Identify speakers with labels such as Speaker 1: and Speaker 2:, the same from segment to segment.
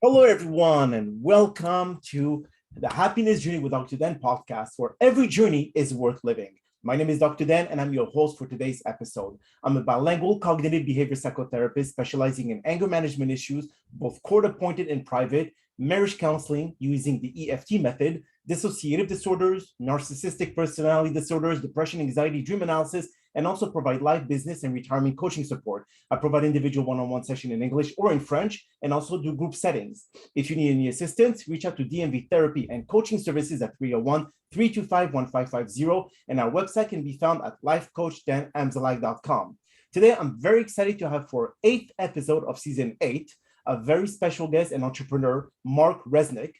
Speaker 1: Hello, everyone, and welcome to the Happiness Journey with Dr. Dan podcast, where every journey is worth living. My name is Dr. Dan, and I'm your host for today's episode. I'm a bilingual cognitive behavior psychotherapist specializing in anger management issues, both court appointed and private, marriage counseling using the EFT method, dissociative disorders, narcissistic personality disorders, depression, anxiety, dream analysis, and also provide life, business, and retirement coaching support. I provide individual one-on-one session in English or in French, and also do group settings. If you need any assistance, reach out to DMV Therapy and Coaching Services at 301-325-1550, and our website can be found at lifecoachdanamzalak.com. Today, I'm very excited to have for 8th episode of season 8, a very special guest and entrepreneur, Mark Resnick.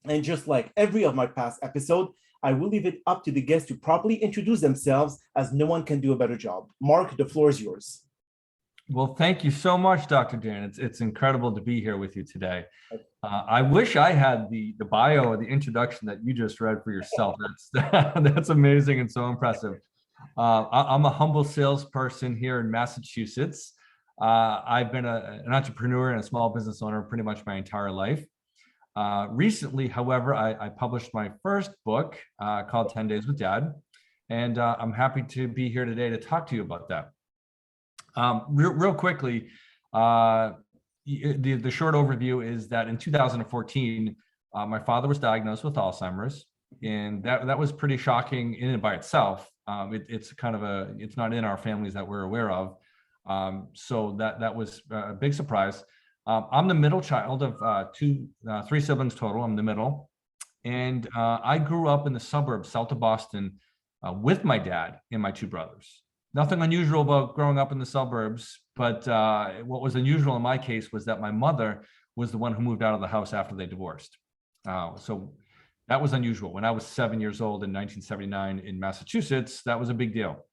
Speaker 1: And just like every of my past episode, I will leave it up to the guests to properly introduce themselves, as no one can do a better job. Mark, the floor is yours.
Speaker 2: Well, thank you so much, Dr. Dan. It's incredible to be here with you today. I wish I had the bio or the introduction that you just read for yourself. That's amazing and so impressive. I'm a humble salesperson here in Massachusetts. I've been an entrepreneur and a small business owner pretty much my entire life. Recently, however, I published my first book called 10 Days with Dad, and I'm happy to be here today to talk to you about that. Real quickly, the short overview is that in 2014, my father was diagnosed with Alzheimer's, and that was pretty shocking in and by itself. It's not in our families that we're aware of, so that was a big surprise. I'm the middle child of three siblings total. I'm the middle. And I grew up in the suburbs south of Boston with my dad and my two brothers. Nothing unusual about growing up in the suburbs, but what was unusual in my case was that my mother was the one who moved out of the house after they divorced. So that was unusual. When I was 7 years old in 1979 in Massachusetts, that was a big deal.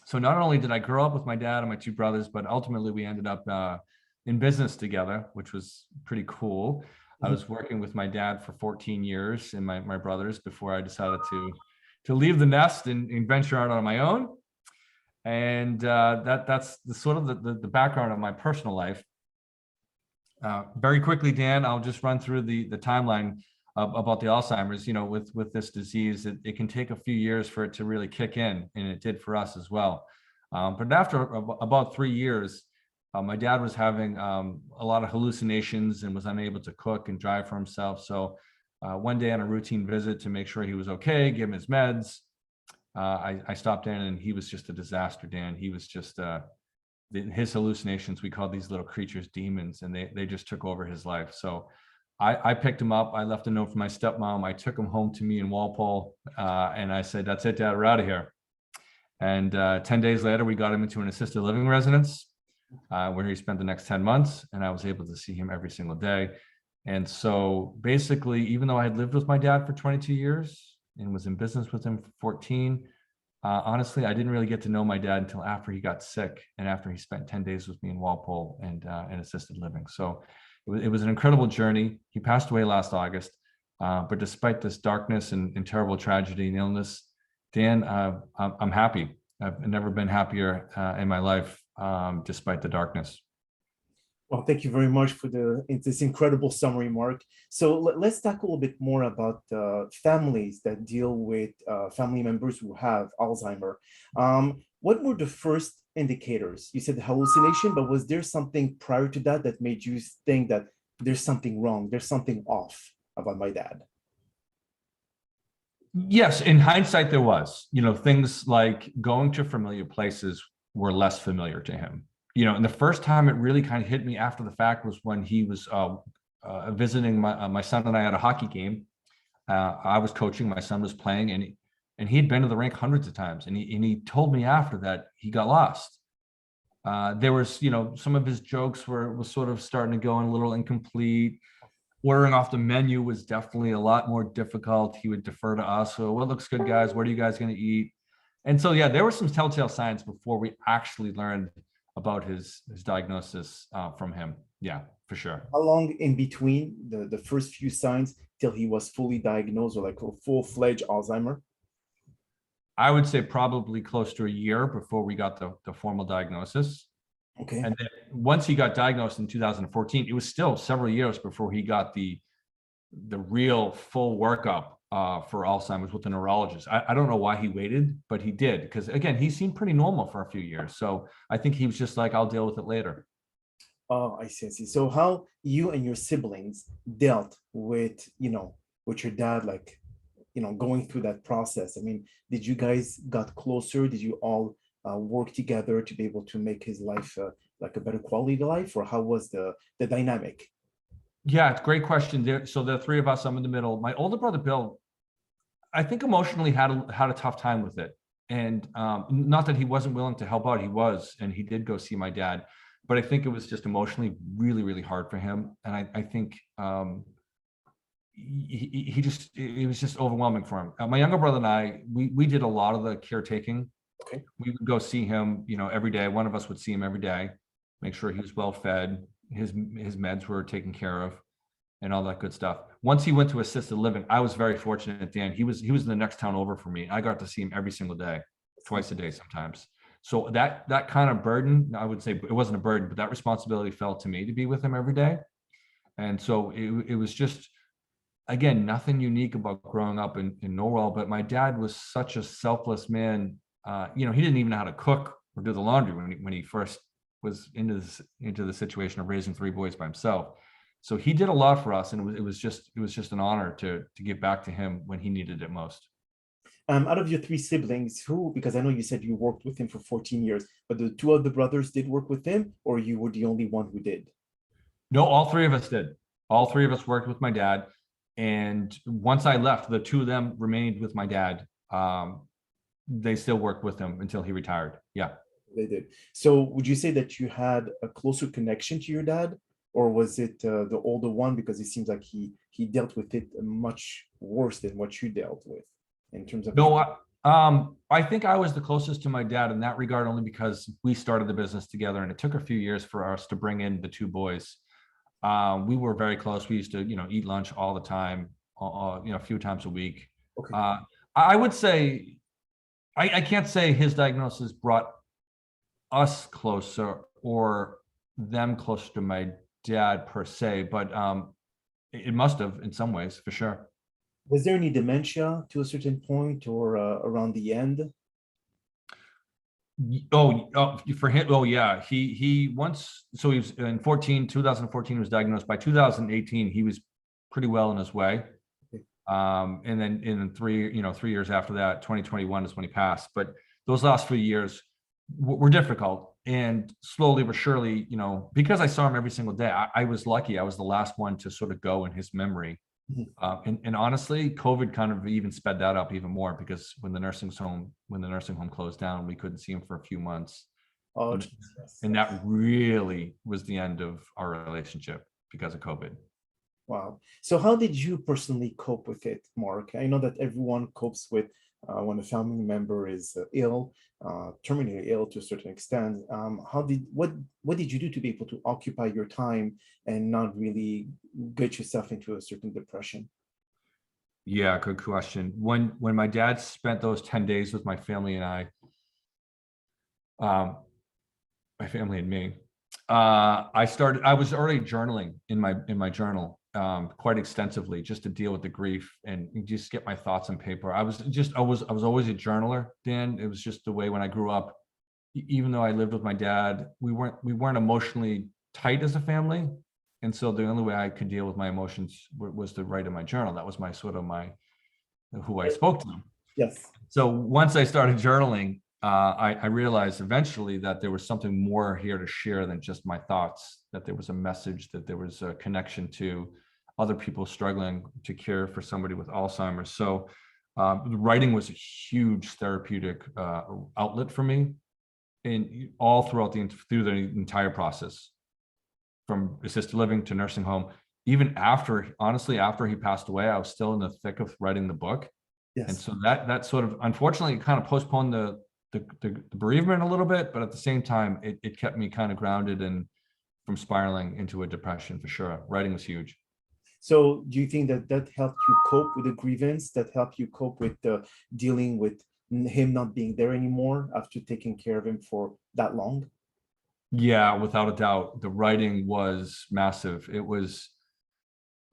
Speaker 2: So not only did I grow up with my dad and my two brothers, but ultimately we ended up in business together, which was pretty cool. I was working with my dad for 14 years and my brothers before I decided to leave the nest and venture out on my own. And that's the sort of the background of my personal life. Very quickly, Dan, I'll just run through the timeline about the Alzheimer's. You know, with this disease, it can take a few years for it to really kick in, and it did for us as well. But after about 3 years, my dad was having a lot of hallucinations and was unable to cook and drive for himself. So one day on a routine visit to make sure he was okay, give him his meds, I stopped in and he was just a disaster, Dan. He was just, his hallucinations, we called these little creatures demons, and they just took over his life. So I picked him up. I left a note for my stepmom. I took him home to me in Walpole, and I said, "That's it, Dad, we're out of here." And 10 days later, we got him into an assisted living residence, where he spent the next 10 months, and I was able to see him every single day. And so basically, even though I had lived with my dad for 22 years and was in business with him for 14, honestly, I didn't really get to know my dad until after he got sick and after he spent 10 days with me in Walpole and assisted living. So it was an incredible journey. He passed away last August, but despite this darkness and terrible tragedy and illness, Dan, I'm happy. I've never been happier in my life, despite the darkness.
Speaker 1: Well, thank you very much for this incredible summary, Mark. So let's talk a little bit more about families that deal with family members who have Alzheimer. What were the first indicators? You said hallucination, but was there something prior to that that made you think that there's something wrong, there's something off about my dad?
Speaker 2: Yes, in hindsight, there was. Things like going to familiar places were less familiar to him. And the first time it really kind of hit me after the fact was when he was visiting my son and I at a hockey game. I was coaching, my son was playing, and he'd been to the rink hundreds of times. And he told me after that he got lost. There was, some of his jokes was sort of starting to go in a little incomplete. Ordering off the menu was definitely a lot more difficult. He would defer to us. So, what looks good, guys? What are you guys going to eat? And so, yeah, there were some telltale signs before we actually learned about his diagnosis from him. Yeah, for sure.
Speaker 1: How long in between the first few signs till he was fully diagnosed or like a full-fledged Alzheimer?
Speaker 2: I would say probably close to a year before we got the formal diagnosis.
Speaker 1: Okay.
Speaker 2: And once he got diagnosed in 2014, it was still several years before he got the real full workup for Alzheimer's with a neurologist. I don't know why he waited, but he did, because again, he seemed pretty normal for a few years. So I think he was just like, I'll deal with it later.
Speaker 1: Oh, I see, I see. So how you and your siblings dealt with, with your dad, like, going through that process? I mean, did you guys got closer? Did you all work together to be able to make his life like a better quality of life, or how was the dynamic?
Speaker 2: Yeah, it's a great question. So the three of us, I'm in the middle. My older brother, Bill, I think emotionally had a tough time with it. And not that he wasn't willing to help out, he was, and he did go see my dad. But I think it was just emotionally really, really hard for him. And I think it was just overwhelming for him. My younger brother and I, we did a lot of the caretaking.
Speaker 1: Okay.
Speaker 2: We would go see him, every day. One of us would see him every day, make sure he was well fed, his meds were taken care of, and all that good stuff. Once he went to assisted living, I was very fortunate, Dan. He was in the next town over for me. I got to see him every single day, twice a day sometimes. So that kind of burden, I would say it wasn't a burden, but that responsibility fell to me to be with him every day. And so it was just, again, nothing unique about growing up in Norwell, but my dad was such a selfless man. He didn't even know how to cook or do the laundry when he first was into the situation of raising three boys by himself. So he did a lot for us, and it was just an honor to give back to him when he needed it most.
Speaker 1: Out of your three siblings, who, because I know you said you worked with him for 14 years, but the two other brothers did work with him, or you were the only one who did?
Speaker 2: No, all three of us did. All three of us worked with my dad. And once I left, the two of them remained with my dad. They still worked with him until he retired. Yeah.
Speaker 1: They did. So would you say that you had a closer connection to your dad, or was it the older one? Because it seems like he dealt with it much worse than what you dealt with in terms of.
Speaker 2: No, I think I was the closest to my dad in that regard, only because we started the business together, and it took a few years for us to bring in the two boys. We were very close. We used to, eat lunch all the time, a few times a week.
Speaker 1: Okay.
Speaker 2: I would say, I can't say his diagnosis brought us closer or them closer to my dad per se, but it must have in some ways, for sure.
Speaker 1: Was there any dementia to a certain point, or around the end?
Speaker 2: Oh, for him. Oh, yeah. He once, so he was in 2014 was diagnosed. By 2018, he was pretty well in his way.
Speaker 1: Okay.
Speaker 2: And then in 3 years after that, 2021 is when he passed. But those last few years were difficult, and slowly but surely, because I saw him every single day, I was lucky. I was the last one to sort of go in his memory. And honestly, COVID kind of even sped that up even more, because when the nursing home closed down, we couldn't see him for a few months.
Speaker 1: Oh,
Speaker 2: And that really was the end of our relationship because of COVID.
Speaker 1: wow. So how did you personally cope with it, Mark? I know that everyone copes with when a family member is ill, terminally ill to a certain extent. What did you do to be able to occupy your time and not really get yourself into a certain depression?
Speaker 2: Yeah, good question. When my dad spent those 10 days with my family and my family and me, I was already journaling in my journal quite extensively, just to deal with the grief and just get my thoughts on paper. I was always a journaler, Dan. It was just the way when I grew up. Even though I lived with my dad, we weren't emotionally tight as a family, and so the only way I could deal with my emotions was to write in my journal. That was my who I spoke to.
Speaker 1: Yes.
Speaker 2: So once I started journaling, I realized eventually that there was something more here to share than just my thoughts, that there was a message, that there was a connection to other people struggling to care for somebody with Alzheimer's. So writing was a huge therapeutic outlet for me, and all through the entire process, from assisted living to nursing home. Even honestly, after he passed away, I was still in the thick of writing the book.
Speaker 1: Yes.
Speaker 2: And so that sort of, unfortunately, kind of postponed the bereavement a little bit, but at the same time, it kept me kind of grounded and from spiraling into a depression, for sure. Writing was huge.
Speaker 1: So do you think that helped you cope with the grievance, that helped you cope with dealing with him not being there anymore after taking care of him for that long?
Speaker 2: Yeah, without a doubt, the writing was massive. It was,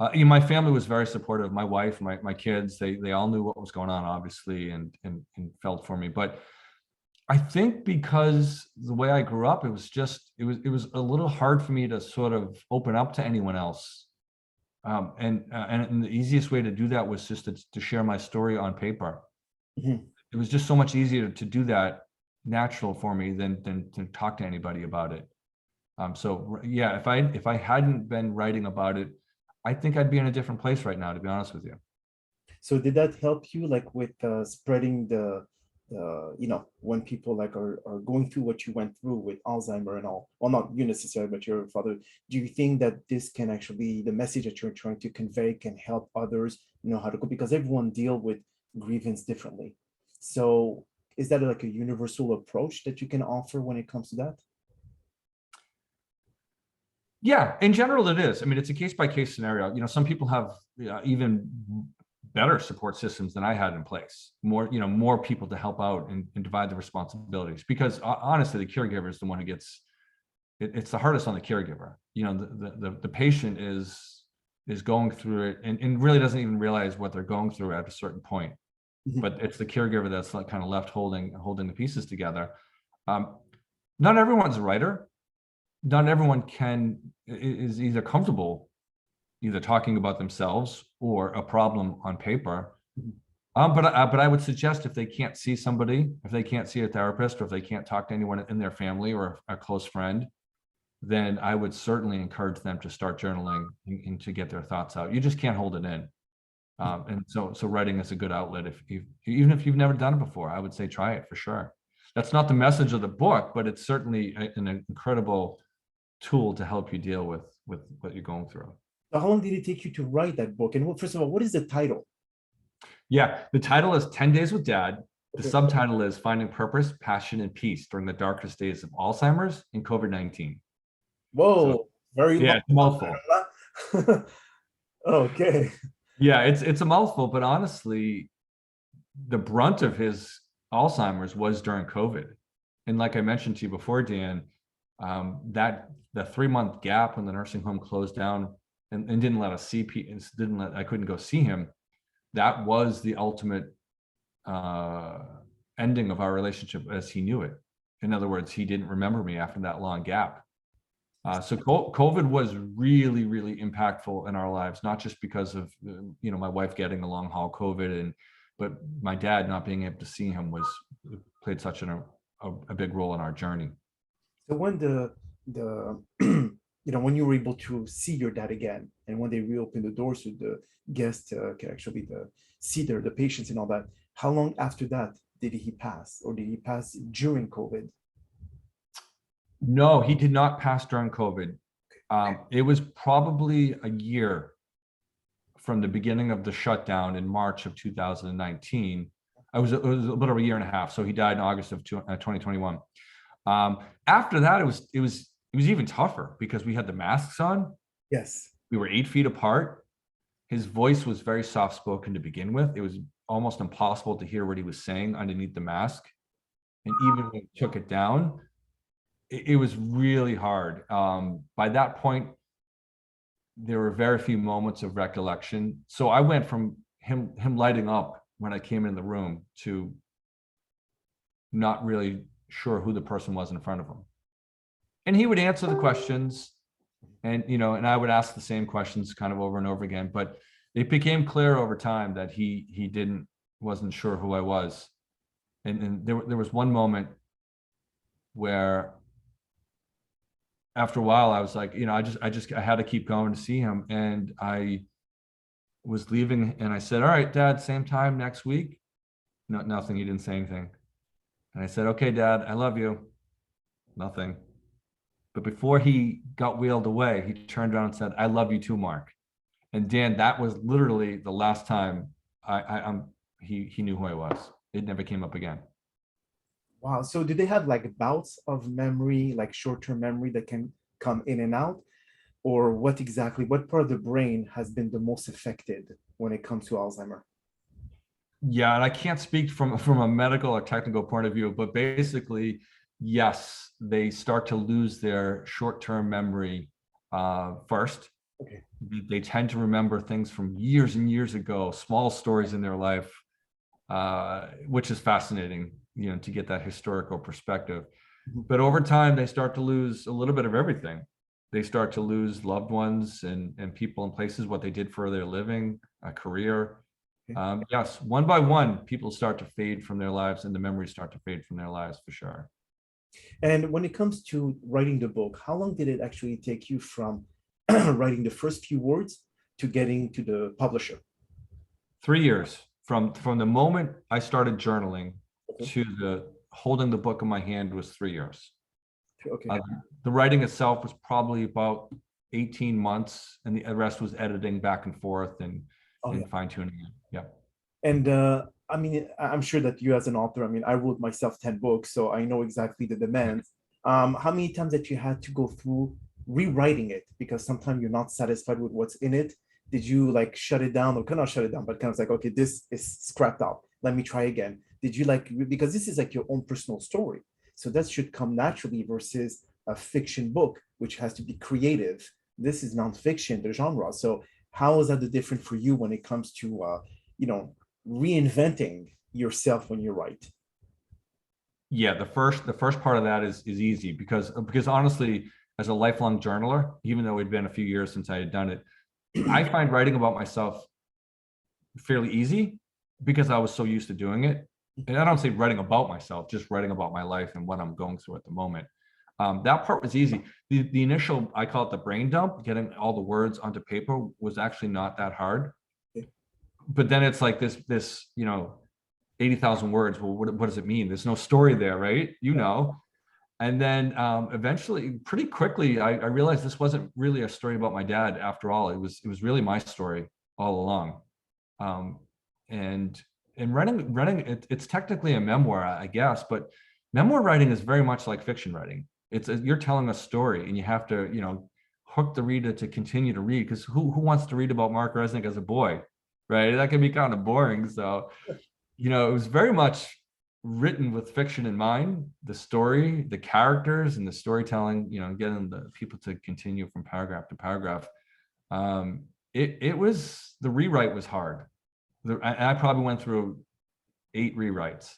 Speaker 2: my family was very supportive. My wife, my kids, they all knew what was going on, obviously, and felt for me. But I think because the way I grew up, it was a little hard for me to sort of open up to anyone else. And the easiest way to do that was just to share my story on paper.
Speaker 1: Mhm.
Speaker 2: It was just so much easier to do that natural for me than to talk to anybody about it. So yeah, if I hadn't been writing about it, I think I'd be in a different place right now, to be honest with you.
Speaker 1: So did that help you like with spreading when people like are going through what you went through with Alzheimer and all, well, not you necessarily, but your father, do you think that this can actually, the message that you're trying to convey can help others know how to go? Because everyone deal with grievance differently. So is that like a universal approach that you can offer when it comes to that?
Speaker 2: Yeah, in general, it is. I mean, it's a case by case scenario. Some people have even better support systems than I had in place. More people to help out and divide the responsibilities. Because honestly, the caregiver is the one who gets it's the hardest on the caregiver. The patient is going through it and really doesn't even realize what they're going through at a certain point.
Speaker 1: Mhm.
Speaker 2: But it's the caregiver that's like kind of left holding the pieces together. Not everyone's a writer. Not everyone is either comfortable either talking about themselves or a problem on paper.
Speaker 1: Mhm.
Speaker 2: But I would suggest if they can't see somebody, if they can't see a therapist, or if they can't talk to anyone in their family or a close friend, then I would certainly encourage them to start journaling and to get their thoughts out. You just can't hold it in. And so writing is a good outlet. Even if you've never done it before, I would say try it for sure. That's not the message of the book, but it's certainly an incredible tool to help you deal with what you're going through.
Speaker 1: So how long did it take you to write that book? And first of all, what is the title?
Speaker 2: Yeah, the title is 10 Days with Dad. The
Speaker 1: Okay.
Speaker 2: subtitle is Finding Purpose, Passion, and Peace During the Darkest Days of Alzheimer's and COVID-19. So
Speaker 1: Whoa, very
Speaker 2: yeah,
Speaker 1: long.
Speaker 2: it's a mouthful.
Speaker 1: Okay.
Speaker 2: Yeah, it's a mouthful, but honestly, the brunt of his Alzheimer's was during COVID. And like I mentioned to you before, Dan, that the 3-month gap when the nursing home closed down and didn't let us see, I couldn't go see him. That was the ultimate uh, ending of our relationship as he knew it. In other words, he didn't remember me after that long gap. So COVID was really, really impactful in our lives, not just because of my wife getting the long haul COVID, but my dad not being able to see him played such a big role in our journey.
Speaker 1: So when the when you were able to see your dad again, and when they reopened the doors so the guests can actually see the patients and all that, how long after that did he pass, or did he pass during COVID?
Speaker 2: No, he did not pass during COVID. It was probably a year from the beginning of the shutdown in March of 2019. It was a little over a year and a half. So he died in August of 2021. After that, it was even tougher because we had the masks on.
Speaker 1: Yes.
Speaker 2: We were 8 feet apart. His voice was very soft spoken to begin with. It was almost impossible to hear what he was saying underneath the mask. And even when we took it down, it was really hard. By that point, there were very few moments of recollection. So I went from him lighting up when I came in the room to not really sure who the person was in front of him. And he would answer the questions, and I would ask the same questions kind of over and over again. But it became clear over time that he wasn't sure who I was. And there was one moment where after a while I was like, I had to keep going to see him. And I was leaving and I said, all right, Dad, same time next week. No, nothing. He didn't say anything. And I said, okay, Dad, I love you. Nothing. But before he got wheeled away, he turned around and said, I love you too, Mark. And Dan, that was literally the last time he knew who I was. It never came up again.
Speaker 1: Wow. So do they have like bouts of memory, like short-term memory that can come in and out? Or what part of the brain has been the most affected when it comes to Alzheimer?
Speaker 2: Yeah, and I can't speak from a medical or technical point of view, but basically yes, they start to lose their short-term memory first.
Speaker 1: Okay.
Speaker 2: They tend to remember things from years and years ago, small stories in their life, which is fascinating, to get that historical perspective.
Speaker 1: Mhm.
Speaker 2: But over time, they start to lose a little bit of everything. They start to lose loved ones and people and places, what they did for their living, a career.
Speaker 1: Okay.
Speaker 2: Yes, one by one, people start to fade from their lives and the memories start to fade from their lives for sure.
Speaker 1: And when it comes to writing the book, how long did it actually take you from writing the first few words to getting to the publisher?
Speaker 2: 3 years from the moment I started journaling
Speaker 1: Okay.
Speaker 2: to the holding the book in my hand was 3 years.
Speaker 1: Okay.
Speaker 2: Uh, the writing itself was probably about 18 months, and the rest was editing back and forth
Speaker 1: Oh, yeah.
Speaker 2: and fine tuning it. Yeah.
Speaker 1: And I mean, I'm sure that you as an author, I mean, I wrote myself 10 books, so I know exactly the demands. How many times that you had to go through rewriting it because sometimes you're not satisfied with what's in it? Did you like shut it down or kind of shut it down, but kind of like, okay, this is scrapped out. Let me try again. Did you like, because this is like your own personal story. So that should come naturally versus a fiction book, which has to be creative. This is nonfiction, the genre. So how is that the different for you when it comes to, you know, reinventing yourself when you write?
Speaker 2: Yeah, the first part of that is easy because honestly, as a lifelong journaler, even though it'd been a few years since I had done it, I find writing about myself fairly easy because I was so used to doing it. And I don't say writing about myself, just writing about my life and what I'm going through at the moment. That part was easy. The initial, I call it the brain dump, getting all the words onto paper was actually not that hard. But then it's like this 80,000 words. Well, what does it mean? There's no story there, right? And then eventually, pretty quickly, I realized this wasn't really a story about my dad after all. It was really my story all along. Um, and and writing it's technically a memoir, I guess, but memoir writing is very much like fiction writing. You're telling a story, and you have to hook the reader to continue to read, because who wants to read about Mark Resnick as a boy, right? That can be kind of boring. So it was very much written with fiction in mind, the story, the characters, and the storytelling, getting the people to continue from paragraph to paragraph. It was, the rewrite was hard. I probably went through 8 rewrites,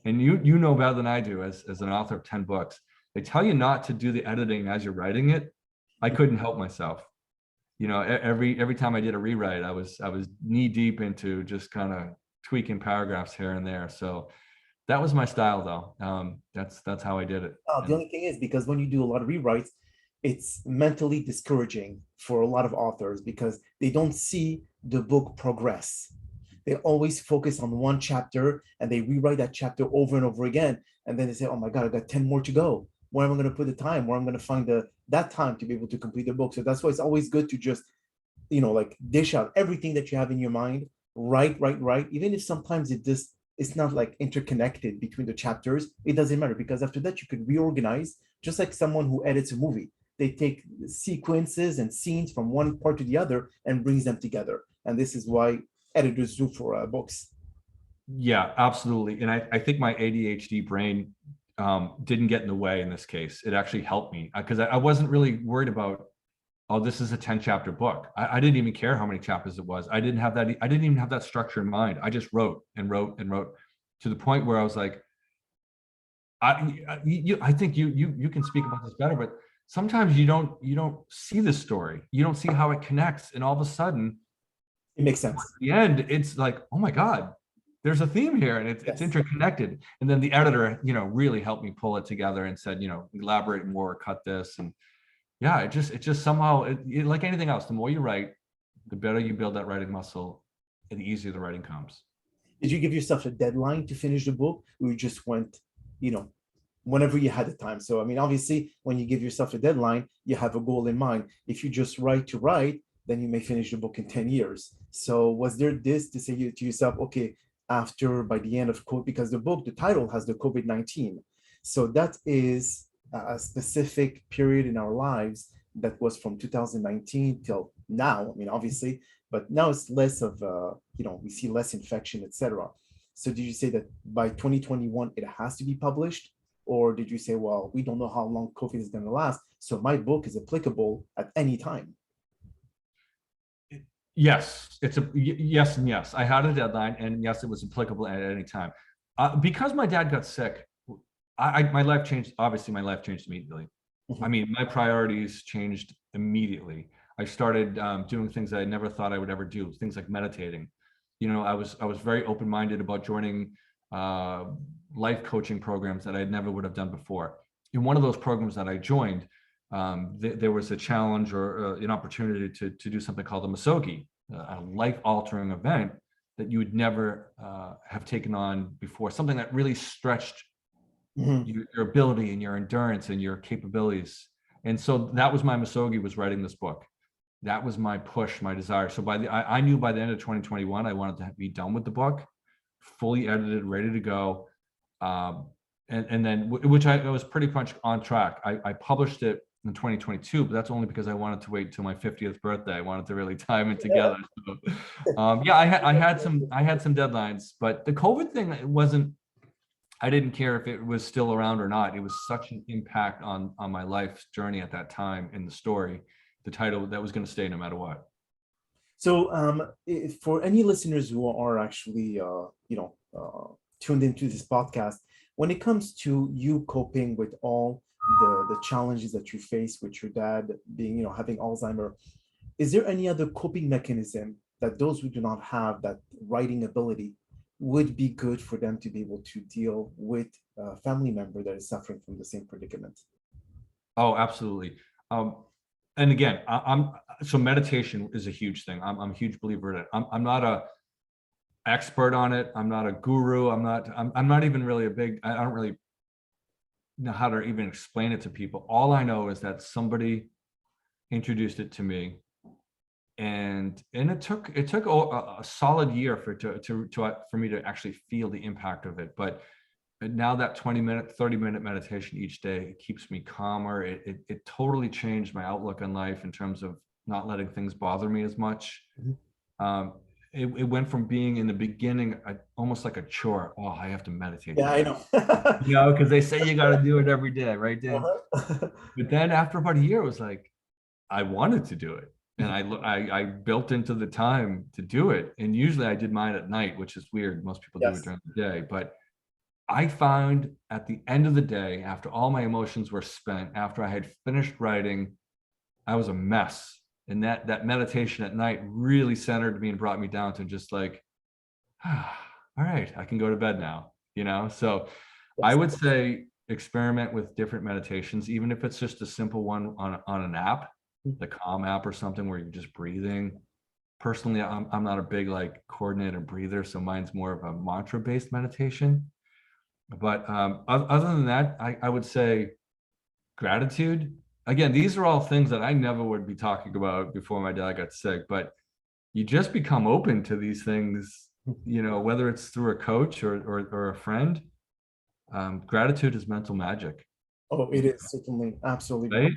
Speaker 2: and you know better than I do as an author of 10 books. They tell you not to do the editing as you're writing it. I couldn't help myself. Every time I did a rewrite, I was knee deep into just kind of tweaking paragraphs here and there. So that was my style, though. That's how I did it.
Speaker 1: The only thing is, because when you do a lot of rewrites, it's mentally discouraging for a lot of authors because they don't see the book progress. They always focus on one chapter and they rewrite that chapter over and over again. And then they say, oh my God, I got 10 more to go. Where am I going to put the time? Where am I going to find that time to be able to complete the book? So that's why it's always good to just, like dish out everything that you have in your mind, write, even if sometimes it's not like interconnected between the chapters. It doesn't matter because after that you could reorganize, just like someone who edits a movie. They take sequences and scenes from one part to the other and brings them together. And this is why editors do for books.
Speaker 2: Yeah, absolutely. And I think my ADHD brain didn't get in the way in this case. It actually helped me because I wasn't really worried about, oh, this is a 10 chapter book. I didn't even care how many chapters it was. I didn't even have that structure in mind. I just wrote and wrote and wrote to the point where I was like, I think you can speak about this better, but sometimes you don't see the story. You don't see how it connects. And all of a sudden,
Speaker 1: it makes sense.
Speaker 2: At the end, it's like, oh my God, there's a theme here and it's interconnected. And then the editor, really helped me pull it together and said, elaborate more, cut this. And yeah, it just somehow, like anything else, the more you write, the better you build that writing muscle and the easier the writing comes.
Speaker 1: Did you give yourself a deadline to finish the book, or you just went, whenever you had the time? So, I mean, obviously, when you give yourself a deadline, you have a goal in mind. If you just write to write, then you may finish the book in 10 years. So was there this to say to yourself, okay, after by the end of COVID, because the title has the COVID-19. So that is a specific period in our lives that was from 2019 till now. I mean, obviously, but now it's less of, we see less infection, etc. So did you say that by 2021, it has to be published? Or did you say, well, we don't know how long COVID is going to last, so my book is applicable at any time?
Speaker 2: Yes, yes and yes. I had a deadline, and yes, it was applicable at any time. Because my dad got sick, my life changed. Obviously, my life changed immediately. I mean, my priorities changed immediately. I started doing things that I never thought I would ever do, things like meditating. I was very open-minded about joining life coaching programs that I never would have done before. In one of those programs that I joined, there was a challenge or an opportunity to do something called a masogi, a life-altering event that you would never have taken on before, something that really stretched your ability and your endurance and your capabilities. And so that was my masogi, was writing this book. That was my push, my desire. So I knew by the end of 2021, I wanted to be done with the book, fully edited, ready to go. And then, which I was pretty much on track. I published it in 2022, but that's only because I wanted to wait till my 50th birthday. I wanted to really time it together. So, yeah, I had some deadlines, but the COVID thing, I didn't care if it was still around or not. It was such an impact on my life's journey at that time in the story, the title, that was going to stay no matter what.
Speaker 1: So for any listeners who are actually, tuned into this podcast, when it comes to you coping with all the challenges that you face with your dad being, having Alzheimer, is there any other coping mechanism that those who do not have that writing ability would be good for them to be able to deal with a family member that is suffering from the same predicament?
Speaker 2: Oh, absolutely. And again, so meditation is a huge thing. I'm a huge believer in it. I'm not a expert on it. I'm not a guru. I'm not even really I don't really know how to even explain it to people. All I know is that somebody introduced it to me, and it took a solid year for me to actually feel the impact of it. But now that 20-minute, 30-minute meditation each day, it keeps me calmer. It totally changed my outlook on life in terms of not letting things bother me as much. It went from being in the beginning almost like a chore. Oh, I have to meditate.
Speaker 1: Yeah,
Speaker 2: today.
Speaker 1: I know.
Speaker 2: Because they say you got to do it every day, right, Dan?
Speaker 1: Uh-huh.
Speaker 2: But then after about a year, it was like I wanted to do it, and I built into the time to do it. And usually I did mine at night, which is weird. Most people do it
Speaker 1: Yes.
Speaker 2: during the day, but I found at the end of the day, after all my emotions were spent, after I had finished writing, I was a mess. And that meditation at night really centered me and brought me down to just like, all right, I can go to bed now, So I would say experiment with different meditations, even if it's just a simple one on an app, the Calm app or something where you're just breathing. Personally, I'm not a big like coordinated breather, so mine's more of a mantra-based meditation. But other than that, I would say gratitude. Again, these are all things that I never would be talking about before my dad got sick, but you just become open to these things, whether it's through a coach or a friend. Gratitude is mental magic.
Speaker 1: Oh, it is certainly absolutely.
Speaker 2: Right?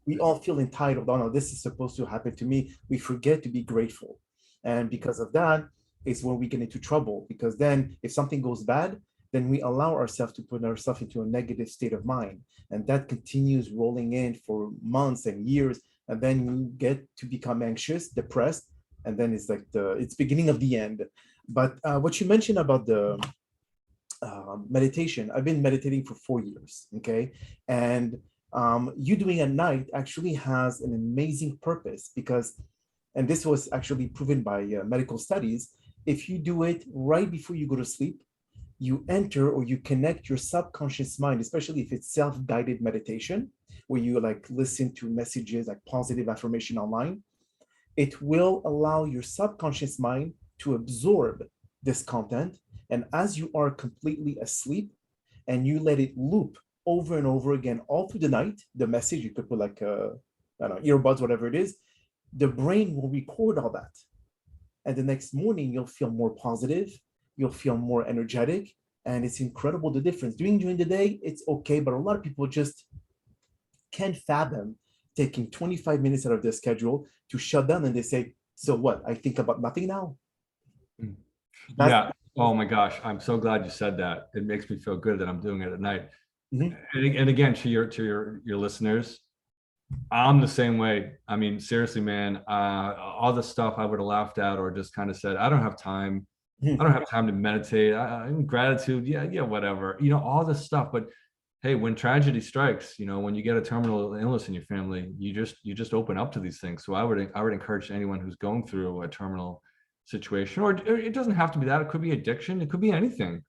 Speaker 1: We all feel entitled. Oh no, this is supposed to happen to me. We forget to be grateful. And because of that, is when we get into trouble. Because then if something goes bad, then we allow ourselves to put ourselves into a negative state of mind. And that continues rolling in for months and years. And then you get to become anxious, depressed, and then it's like it's beginning of the end. But what you mentioned about the meditation, I've been meditating for 4 years, okay? And you doing at night actually has an amazing purpose because, and this was actually proven by medical studies, if you do it right before you go to sleep, you enter or you connect your subconscious mind, especially if it's self-guided meditation, where you like listen to messages like positive affirmation online, it will allow your subconscious mind to absorb this content. And as you are completely asleep and you let it loop over and over again all through the night, the message, you could put like I don't know, earbuds, whatever it is, the brain will record all that. And the next morning, you'll feel more positive, you'll feel more energetic, and it's incredible the difference. During the day, it's okay, but a lot of people just can't fathom taking 25 minutes out of their schedule to shut down, and they say, so what? I think about nothing now.
Speaker 2: Yeah. Oh my gosh. I'm so glad you said that. It makes me feel good that I'm doing it at night.
Speaker 1: Mhm.
Speaker 2: And again, to your listeners, I'm the same way. I mean, seriously, man, all the stuff I would have laughed at or just kind of said, I don't have time. I
Speaker 1: Mhm.
Speaker 2: don't have time to meditate. Gratitude, yeah, whatever. All this stuff. But hey, when tragedy strikes, when you get a terminal illness in your family, you just open up to these things. So I would encourage anyone who's going through a terminal situation, or it doesn't have to be that. It could be addiction. It could be anything.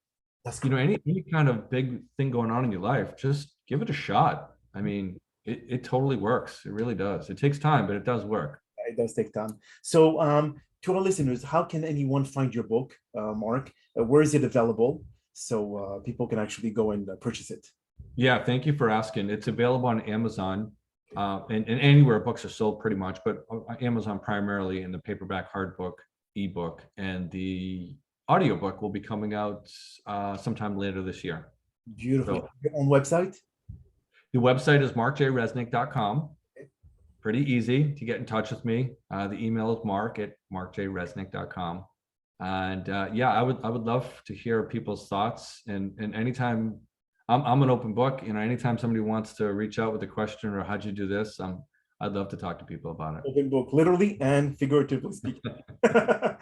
Speaker 1: That's correct.
Speaker 2: Any kind of big thing going on in your life, just give it a shot. I mean, it totally works. It really does. It takes time, but it does work.
Speaker 1: It does take time. So, to our listeners, how can anyone find your book, Mark? Where is it available? So people can actually go and purchase it.
Speaker 2: Yeah, thank you for asking. It's available on Amazon, and anywhere books are sold pretty much, but Amazon primarily in the paperback, hard book, ebook, and the audiobook will be coming out sometime later this year.
Speaker 1: Beautiful.
Speaker 2: So
Speaker 1: Your own website?
Speaker 2: the website is markjresnick.com. Pretty easy to get in touch with me. The email is mark@markjresnick.com. And yeah, I would love to hear people's thoughts. And anytime I'm an open book, anytime somebody wants to reach out with a question or how'd you do this, I'd love to talk to people about it.
Speaker 1: Open book, literally and figuratively speaking. Now,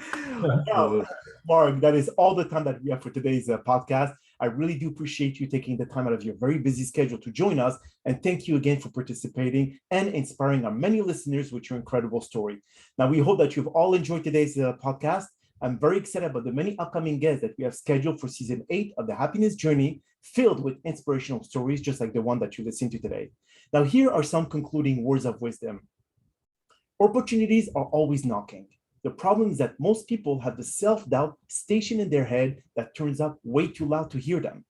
Speaker 2: Absolutely.
Speaker 1: Mark, that is all the time that we have for today's podcast. I really do appreciate you taking the time out of your very busy schedule to join us. And thank you again for participating and inspiring our many listeners with your incredible story. Now, we hope that you've all enjoyed today's podcast. I'm very excited about the many upcoming guests that we have scheduled for season 8 of the Happiness Journey, filled with inspirational stories, just like the one that you listened to today. Now, here are some concluding words of wisdom. Opportunities are always knocking. The problem is that most people have the self-doubt stationed in their head that turns up way too loud to hear them.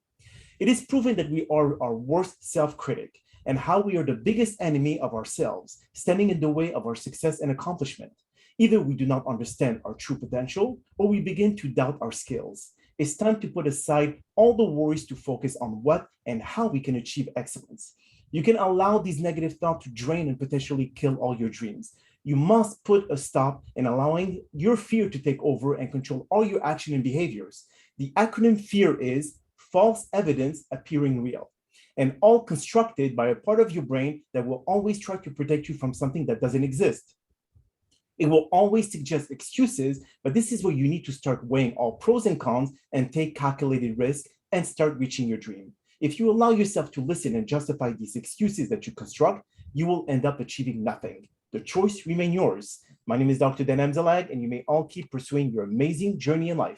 Speaker 1: It is proven that we are our worst self-critic and how we are the biggest enemy of ourselves, standing in the way of our success and accomplishment. Either we do not understand our true potential or we begin to doubt our skills. It's time to put aside all the worries to focus on what and how we can achieve excellence. You can allow these negative thoughts to drain and potentially kill all your dreams. You must put a stop in allowing your fear to take over and control all your action and behaviors. The acronym FEAR is false evidence appearing real, and all constructed by a part of your brain that will always try to protect you from something that doesn't exist. It will always suggest excuses, but this is where you need to start weighing all pros and cons and take calculated risk and start reaching your dream. If you allow yourself to listen and justify these excuses that you construct, you will end up achieving nothing. The choice remains yours. My name is Dr. Dan Amzalag, and you may all keep pursuing your amazing journey in life.